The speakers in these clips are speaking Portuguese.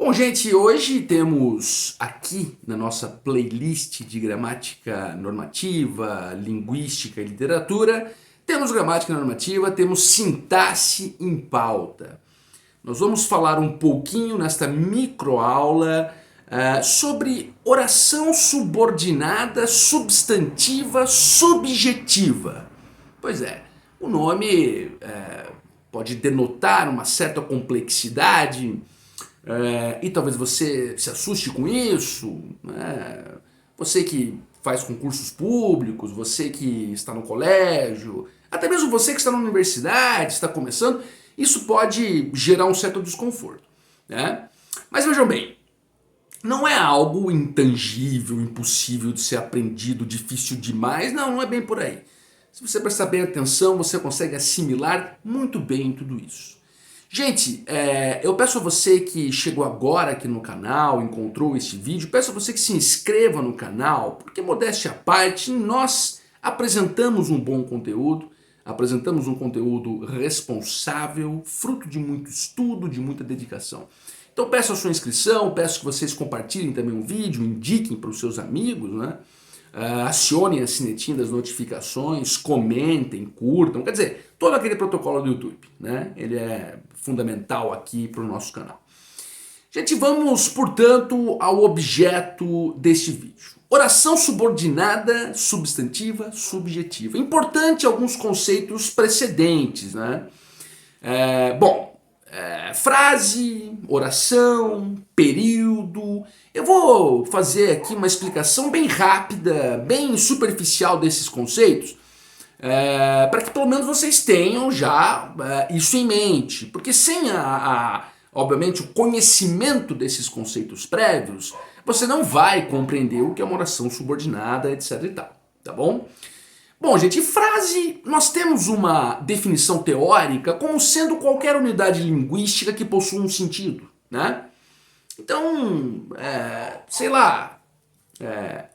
Bom, gente, hoje temos aqui na nossa playlist de gramática normativa, linguística e literatura, temos gramática normativa, temos sintaxe em pauta. Nós vamos falar um pouquinho nesta microaula sobre oração subordinada, substantiva, subjetiva. Pois é, o nome pode denotar uma certa complexidade, e talvez você se assuste com isso, né? Você que faz concursos públicos, você que está no colégio, até mesmo você que está na universidade, está começando, isso pode gerar um certo desconforto, né? Mas vejam bem, não é algo intangível, impossível de ser aprendido, difícil demais, não é bem por aí. Se você prestar bem atenção, você consegue assimilar muito bem tudo isso. Gente, eu peço a você que chegou agora aqui no canal, encontrou este vídeo, peço a você que se inscreva no canal, porque modéstia à parte, nós apresentamos um bom conteúdo, apresentamos um conteúdo responsável, fruto de muito estudo, de muita dedicação. Então peço a sua inscrição, peço que vocês compartilhem também o vídeo, indiquem para os seus amigos, né? Acionem a sinetinha das notificações, comentem, curtam, quer dizer, todo aquele protocolo do YouTube, né? Ele é fundamental aqui para o nosso canal. Gente, vamos, portanto, ao objeto deste vídeo. Oração subordinada, substantiva, subjetiva. Importante alguns conceitos precedentes, né? Frase, oração, período. Eu vou fazer aqui uma explicação bem rápida, bem superficial desses conceitos, para que pelo menos vocês tenham já isso em mente. Porque sem, obviamente, o conhecimento desses conceitos prévios, você não vai compreender o que é uma oração subordinada, etc e tal, tá bom? Bom, gente, frase, nós temos uma definição teórica como sendo qualquer unidade linguística que possua um sentido, né? Então, sei lá,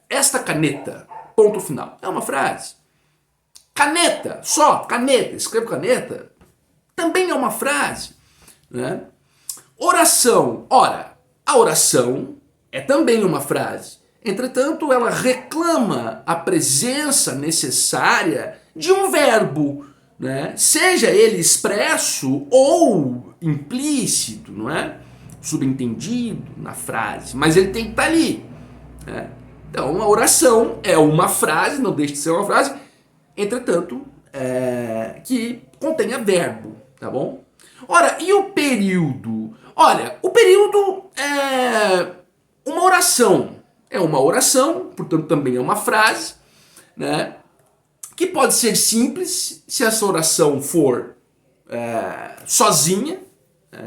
esta caneta, ponto final, é uma frase. Caneta, só caneta, escrevo caneta, também é uma frase, né? Oração, ora, a oração é também uma frase. Entretanto, ela reclama a presença necessária de um verbo, né? Seja ele expresso ou implícito, não é? Subentendido na frase, mas ele tem que estar ali, né? Então, a oração é uma frase, não deixa de ser uma frase, entretanto, que contenha verbo, tá bom? Ora, e o período? Olha, o período é uma oração. É uma oração, portanto também é uma frase, né? Que pode ser simples, se essa oração for sozinha,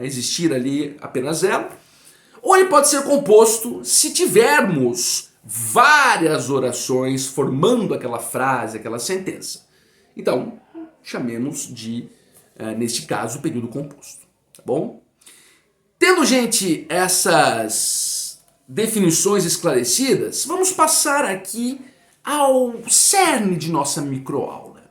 existir ali apenas ela, ou ele pode ser composto se tivermos várias orações formando aquela frase, aquela sentença. Então, chamemos de, neste caso, período composto, tá bom? Tendo, gente, essas definições esclarecidas, vamos passar aqui ao cerne de nossa microaula.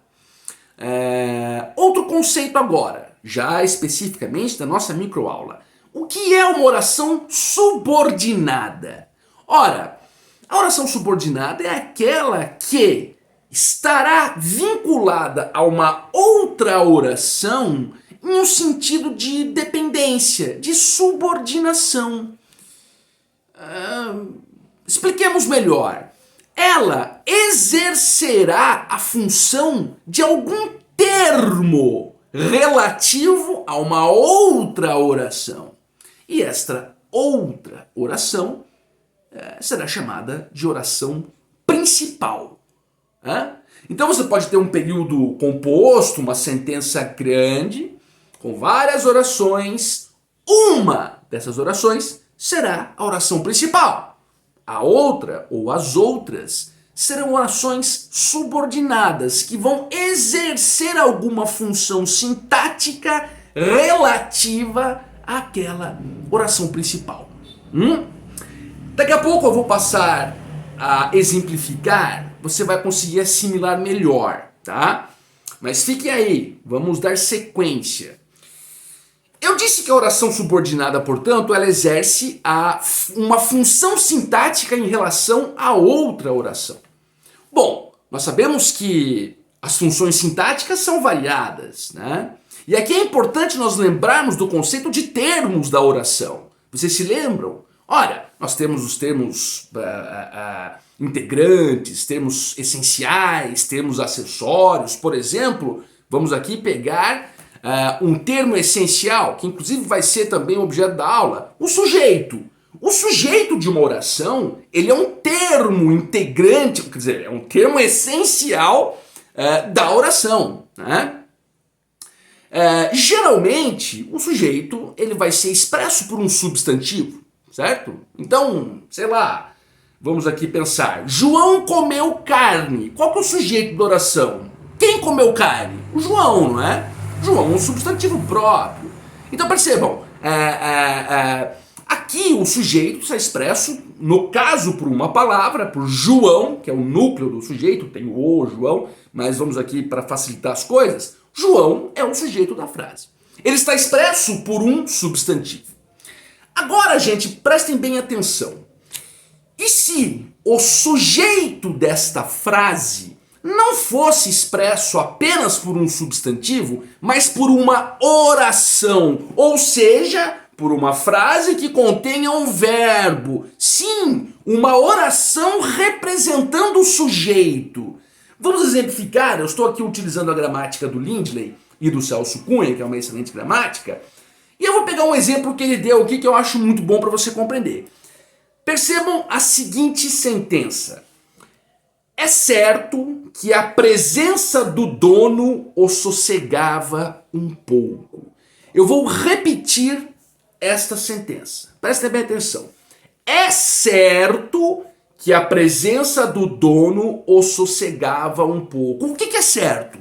Outro conceito agora, já especificamente da nossa microaula. O que é uma oração subordinada? Ora, a oração subordinada é aquela que estará vinculada a uma outra oração em um sentido de dependência, de subordinação. Expliquemos melhor. Ela exercerá a função de algum termo relativo a uma outra oração. E esta outra oração será chamada de oração principal. Então você pode ter um período composto, uma sentença grande, com várias orações. Uma dessas orações será a oração principal. A outra, ou as outras, serão orações subordinadas, que vão exercer alguma função sintática relativa àquela oração principal. Daqui a pouco eu vou passar a exemplificar, você vai conseguir assimilar melhor, tá? Mas fique aí, vamos dar sequência. Eu disse que a oração subordinada, portanto, ela exerce uma função sintática em relação a outra oração. Bom, nós sabemos que as funções sintáticas são variadas, né? E aqui é importante nós lembrarmos do conceito de termos da oração. Vocês se lembram? Ora, nós temos os termos integrantes, termos essenciais, termos acessórios. Por exemplo, vamos aqui pegar um termo essencial, que inclusive vai ser também objeto da aula, o sujeito. O sujeito de uma oração, ele é um termo integrante, quer dizer, é um termo essencial da oração, né? Geralmente, o sujeito ele vai ser expresso por um substantivo, certo? Então, sei lá, vamos aqui pensar. João comeu carne. Qual que é o sujeito da oração? Quem comeu carne? O João, não é? João é um substantivo próprio. Então percebam, aqui o sujeito está expresso, no caso por uma palavra, por João, que é o núcleo do sujeito, tem o João, mas vamos aqui para facilitar as coisas. João é o sujeito da frase. Ele está expresso por um substantivo. Agora, gente, prestem bem atenção. E se o sujeito desta frase não fosse expresso apenas por um substantivo, mas por uma oração, ou seja, por uma frase que contenha um verbo? Sim, uma oração representando o sujeito. Vamos exemplificar, eu estou aqui utilizando a gramática do Lindley e do Celso Cunha, que é uma excelente gramática, e eu vou pegar um exemplo que ele deu aqui que eu acho muito bom para você compreender. Percebam a seguinte sentença. É certo que a presença do dono o sossegava um pouco. Eu vou repetir esta sentença. Prestem bem atenção. É certo que a presença do dono o sossegava um pouco. O que é certo?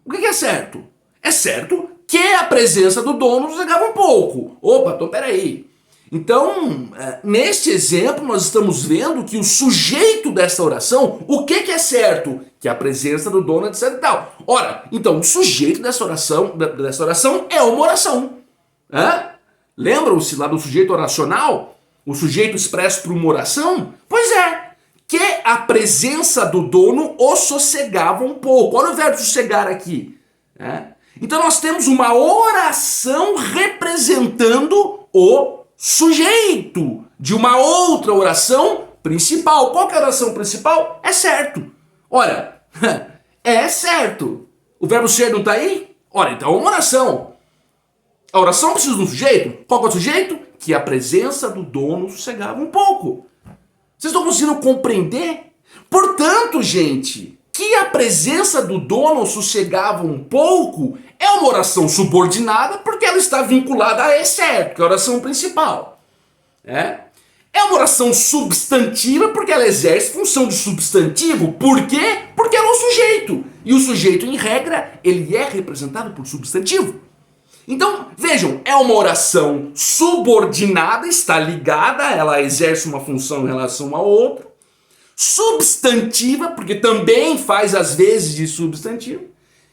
O que é certo? É certo que a presença do dono sossegava um pouco. Opa, então peraí. Então, neste exemplo, nós estamos vendo que o sujeito dessa oração, o que é certo? Que a presença do dono, etc e tal. Ora, então, o sujeito dessa oração é uma oração. Lembram-se lá do sujeito oracional? O sujeito expresso por uma oração? Pois é, que a presença do dono o sossegava um pouco. Olha o verbo sossegar aqui. Então nós temos uma oração representando o sujeito de uma outra oração principal. Qual que é a oração principal? É certo. Olha, é certo. O verbo ser não está aí? Ora, então é uma oração. A oração precisa de um sujeito. Qual que é o sujeito? Que a presença do dono sossegava um pouco. Vocês estão conseguindo compreender? Portanto, gente, que a presença do dono sossegava um pouco é uma oração subordinada porque ela está vinculada a é certo, que é a oração principal. É uma oração substantiva porque ela exerce função de substantivo. Por quê? Porque ela é o sujeito. E o sujeito, em regra, ele é representado por substantivo. Então, vejam, é uma oração subordinada, está ligada, ela exerce uma função em relação a outra. Substantiva, porque também faz às vezes de substantivo.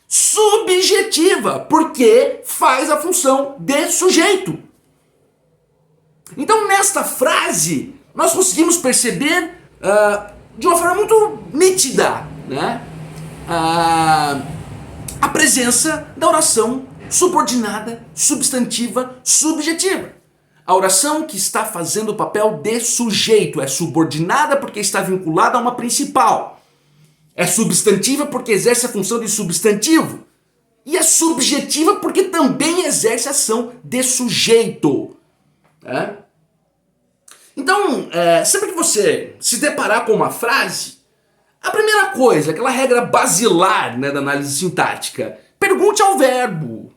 Subjetiva, porque faz a função de sujeito. Então, nesta frase, nós conseguimos perceber de uma forma muito nítida, né, a presença da oração subordinada, substantiva, subjetiva. A oração que está fazendo o papel de sujeito é subordinada porque está vinculada a uma principal. É substantiva porque exerce a função de substantivo. E é subjetiva porque também exerce a ação de sujeito. Então, sempre que você se deparar com uma frase, a primeira coisa, aquela regra basilar, né, da análise sintática, pergunte ao verbo.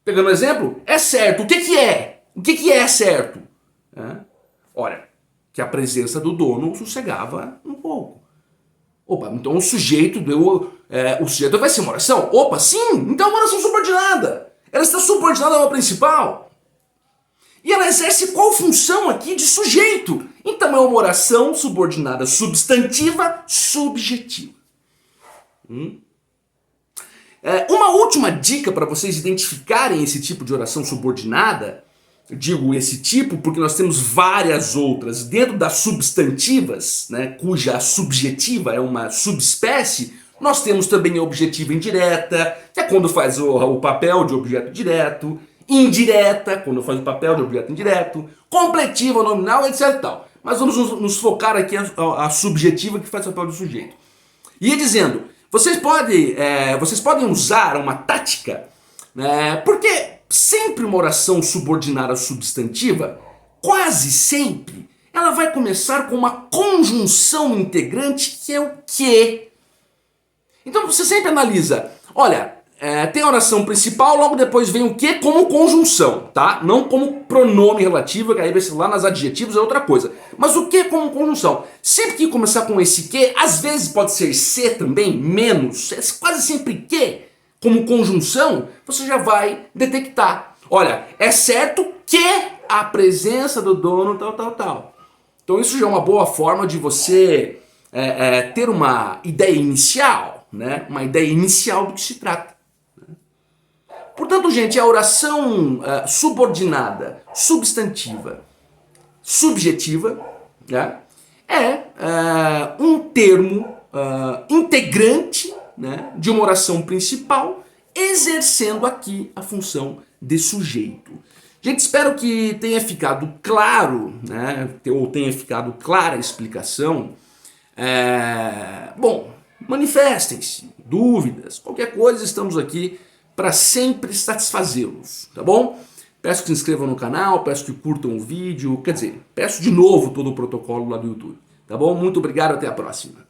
Pegando um exemplo, é certo. O que é? O que é certo? Olha, que a presença do dono sossegava um pouco. Opa, então o sujeito vai ser uma oração? Opa, sim, então é uma oração subordinada. Ela está subordinada a uma principal. E ela exerce qual função aqui de sujeito? Então é uma oração subordinada substantiva, subjetiva. Uma última dica para vocês identificarem esse tipo de oração subordinada, eu digo esse tipo porque nós temos várias outras dentro das substantivas, né, cuja subjetiva é uma subespécie. Nós temos também a objetiva indireta, que é quando faz o papel de objeto direto, indireta, quando faz o papel de objeto indireto, completiva, nominal, etc e tal. Mas vamos nos focar aqui a subjetiva que faz o papel do sujeito. E ia dizendo, vocês podem usar uma tática, porque sempre uma oração subordinada substantiva, quase sempre, ela vai começar com uma conjunção integrante que é o que. Então você sempre analisa, olha, tem a oração principal, logo depois vem o que como conjunção, tá? Não como pronome relativo, que aí vai ser lá nas adjetivos é outra coisa. Mas o que como conjunção? Sempre que começar com esse que, às vezes pode ser se também, menos, é quase sempre que como conjunção, você já vai detectar. Olha, é certo que a presença do dono tal. Então isso já é uma boa forma de você ter uma ideia inicial, né? Uma ideia inicial do que se trata. Portanto, gente, a oração subordinada, substantiva, subjetiva, né, um termo integrante, né, de uma oração principal, exercendo aqui a função de sujeito. Gente, espero que tenha ficado claro, né, ou tenha ficado clara a explicação. Bom, manifestem-se, dúvidas, qualquer coisa, estamos aqui para sempre satisfazê-los, tá bom? Peço que se inscrevam no canal, peço que curtam o vídeo, quer dizer, peço de novo todo o protocolo lá do YouTube, tá bom? Muito obrigado, até a próxima.